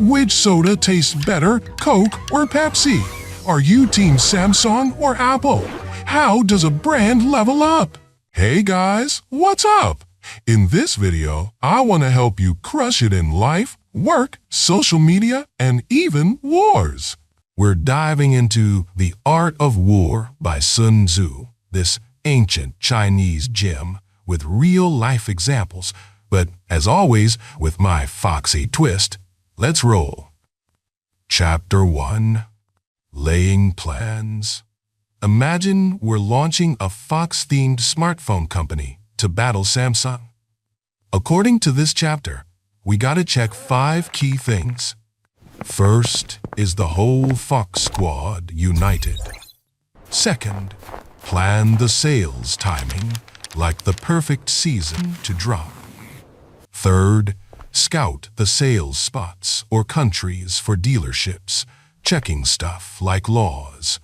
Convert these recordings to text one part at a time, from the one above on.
Which soda tastes better, Coke or Pepsi? Are you Team Samsung or Apple? How does a brand level up? Hey guys, what's up? In this video, I want to help you crush it in life, work, social media, and even wars. We're diving into The Art of War by Sun Tzu, this ancient Chinese gem with real-life examples, but as always, with my foxy twist. Let's roll. Chapter 1. Laying Plans. Imagine we're launching a fox-themed smartphone company to battle Samsung. According to this chapter, we gotta check 5 key things. First is the whole Fox squad united. Second, plan the sales timing like the perfect season to drop. Third, scout the sales spots or countries for dealerships, checking stuff like laws.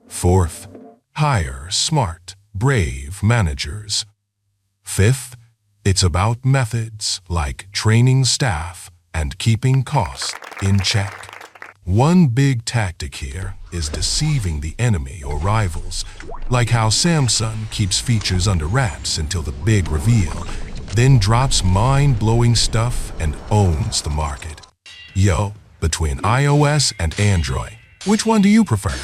Fourth, hire smart, brave managers. Fifth, it's about methods like training staff and keeping costs in check. One big tactic here is deceiving the enemy or rivals, like how Samsung keeps features under wraps until the big reveal, then drops mind-blowing stuff and owns the market. Yo, between iOS and Android, which one do you prefer?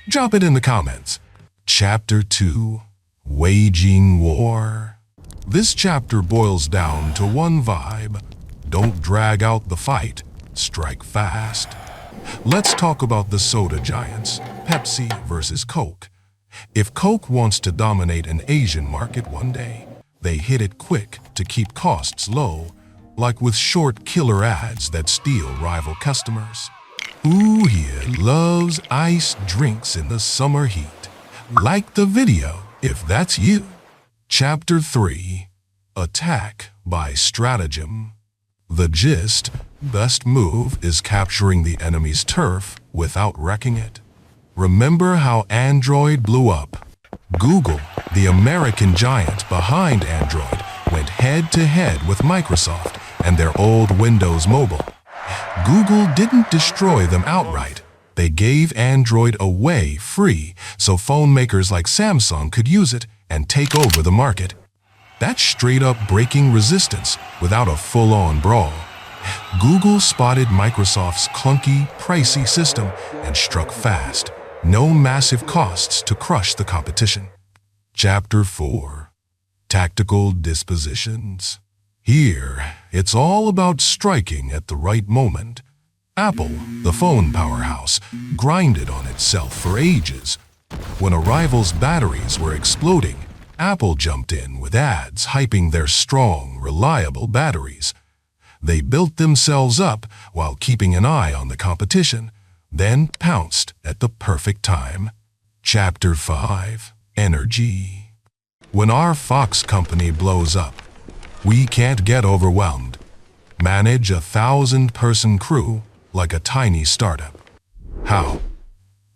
Drop it in the comments. Chapter 2. Waging War. This chapter boils down to one vibe. Don't drag out the fight, strike fast. Let's talk about the soda giants, Pepsi versus Coke. If Coke wants to dominate an Asian market one day, they hit it quick to keep costs low, like with short killer ads that steal rival customers. Who here loves iced drinks in the summer heat? Like the video if that's you. Chapter 3. Attack by Stratagem. The gist, best move is capturing the enemy's turf without wrecking it. Remember how Android blew up? Google, the American giant behind Android, went head-to-head with Microsoft and their old Windows Mobile. Google didn't destroy them outright. They gave Android away free so phone makers like Samsung could use it and take over the market. That's straight-up breaking resistance without a full-on brawl. Google spotted Microsoft's clunky, pricey system and struck fast. No massive costs to crush the competition. Chapter 4. Tactical Dispositions. Here, it's all about striking at the right moment. Apple, the phone powerhouse, grinded on itself for ages. When a rival's batteries were exploding, Apple jumped in with ads hyping their strong, reliable batteries. They built themselves up while keeping an eye on the competition, then pounced at the perfect time. Chapter 5. Energy. When our Fox company blows up, we can't get overwhelmed. Manage a 1,000-person crew like a tiny startup. How?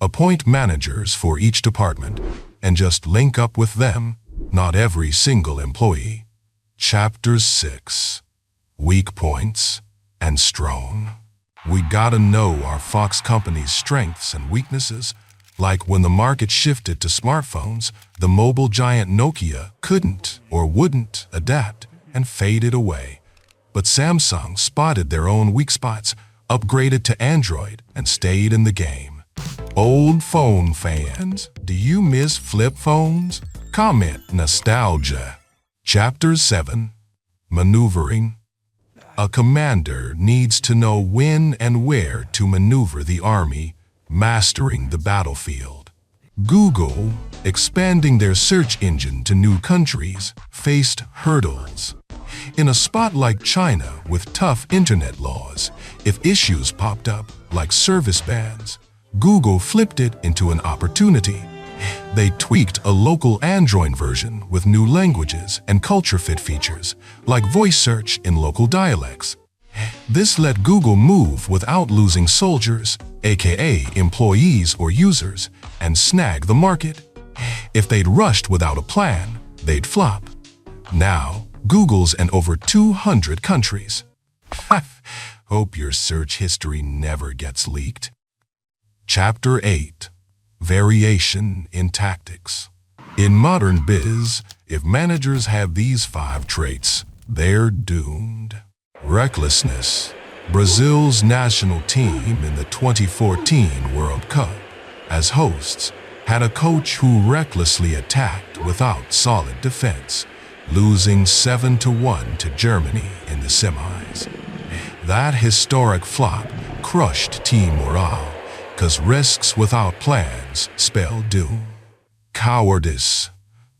Appoint managers for each department and just link up with them, not every single employee. Chapter 6. Weak points and strong. We gotta know our Fox company's strengths and weaknesses. Like when the market shifted to smartphones, the mobile giant Nokia couldn't or wouldn't adapt and faded away. But Samsung spotted their own weak spots, upgraded to Android, and stayed in the game. Old phone fans, do you miss flip phones? Comment nostalgia. Chapter 7. Maneuvering. A commander needs to know when and where to maneuver the army, mastering the battlefield. Google, expanding their search engine to new countries, faced hurdles. In a spot like China with tough internet laws, if issues popped up like service bans, Google flipped it into an opportunity. They tweaked a local Android version with new languages and culture-fit features, like voice search in local dialects. This let Google move without losing soldiers, aka employees or users, and snag the market. If they'd rushed without a plan, they'd flop. Now, Google's in over 200 countries. Hope your search history never gets leaked. Chapter 8. Variation in Tactics. In modern biz, if managers have these 5 traits, they're doomed. Recklessness. Brazil's national team in the 2014 World Cup, as hosts, had a coach who recklessly attacked without solid defense, losing 7-1 to Germany in the semis. That historic flop crushed team morale, 'cause risks without plans spell doom. Cowardice.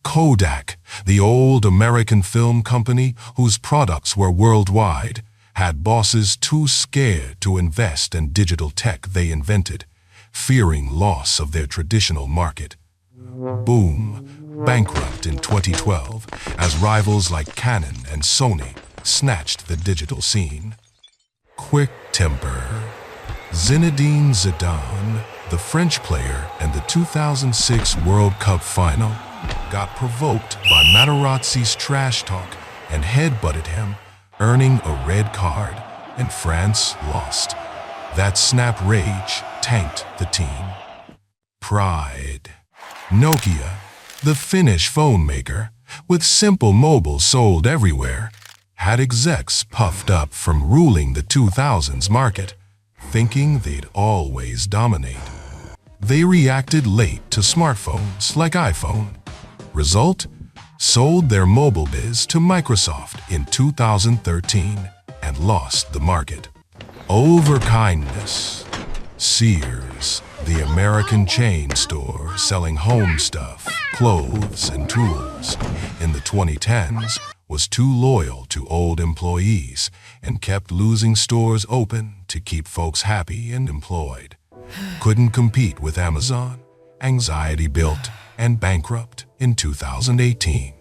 Kodak, the old American film company whose products were worldwide, had bosses too scared to invest in digital tech they invented, fearing loss of their traditional market. Boom, bankrupt in 2012 as rivals like Canon and Sony snatched the digital scene. Quick temper. Zinedine Zidane, the French player in the 2006 World Cup final, got provoked by Materazzi's trash talk and headbutted him, earning a red card, and France lost. That snap rage tanked the team. Pride. Nokia, the Finnish phone maker, with simple mobile sold everywhere, had execs puffed up from ruling the 2000s market, thinking they'd always dominate. They reacted late to smartphones like iPhone. Result? Sold their mobile biz to Microsoft in 2013 and lost the market. Overkindness. Sears, the American chain store selling home stuff, clothes, and tools, in the 2010s was too loyal to old employees and kept losing stores open to keep folks happy and employed. Couldn't compete with Amazon, anxiety built, and bankrupt in 2018.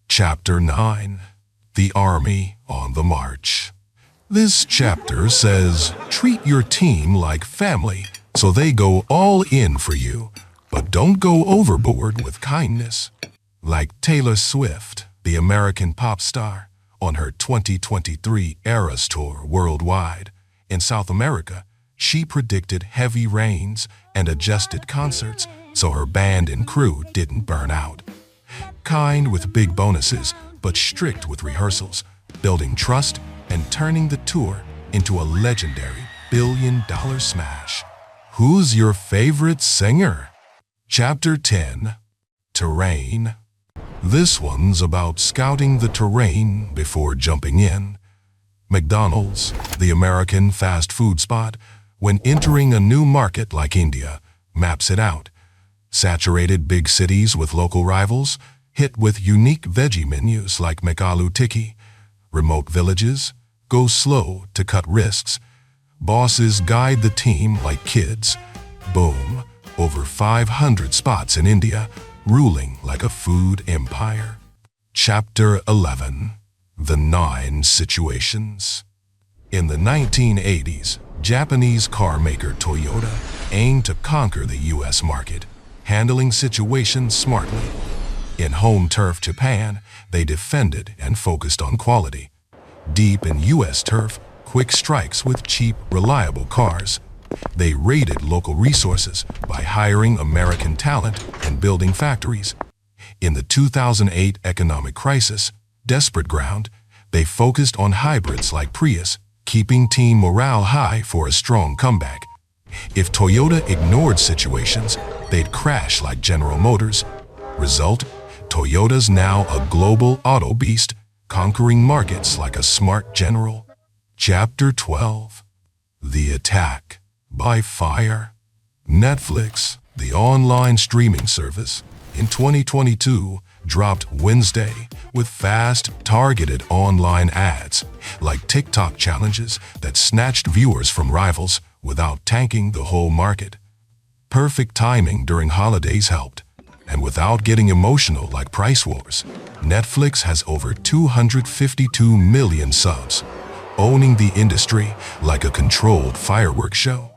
Chapter 9. The Army on the March. This chapter says, treat your team like family so they go all in for you, but don't go overboard with kindness. Like Taylor Swift, the American pop star, on her 2023 Eras Tour worldwide. In South America, she predicted heavy rains and adjusted concerts so her band and crew didn't burn out. Kind with big bonuses, but strict with rehearsals, building trust and turning the tour into a legendary billion-dollar smash. Who's your favorite singer? Chapter 10. Terrain. This one's about scouting the terrain before jumping in. McDonald's, the American fast food spot, when entering a new market like India, maps it out. Saturated big cities with local rivals, hit with unique veggie menus like McAloo Tikki. Remote villages, go slow to cut risks. Bosses guide the team like kids. Boom, over 500 spots in India, ruling like a food empire. Chapter 11. The 9 Situations. In the 1980s, Japanese car maker Toyota aimed to conquer the U.S. market, handling situations smartly. In home turf Japan, they defended and focused on quality. Deep in U.S. turf, quick strikes with cheap, reliable cars. They raided local resources by hiring American talent and building factories. In the 2008 economic crisis, desperate ground, they focused on hybrids like Prius, keeping team morale high for a strong comeback. If Toyota ignored situations, they'd crash like General Motors. Result? Toyota's now a global auto beast, conquering markets like a smart general. Chapter 12. The Attack by Fire. Netflix, the online streaming service, in 2022 dropped Wednesday with fast, targeted online ads like TikTok challenges that snatched viewers from rivals without tanking the whole market. Perfect timing during holidays helped, and without getting emotional like price wars, Netflix has over 252 million subs, owning the industry like a controlled fireworks show.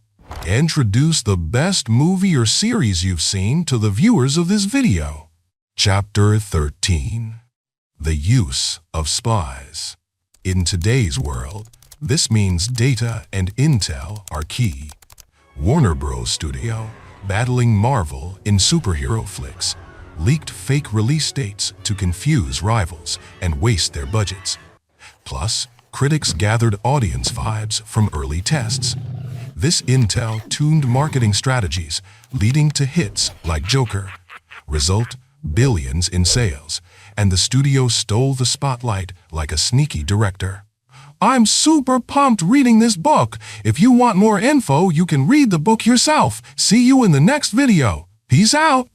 Introduce the best movie or series you've seen to the viewers of this video. Chapter 13. The Use of Spies. In today's world, This means data and intel are key. Warner Bros. Studio, battling Marvel in superhero flicks, leaked fake release dates to confuse rivals and waste their budgets. Plus, critics gathered audience vibes from early tests. This intel tuned marketing strategies, leading to hits like Joker. Result, billions in sales, and the studio stole the spotlight like a sneaky director. I'm super pumped reading this book. If you want more info, you can read the book yourself. See you in the next video. Peace out.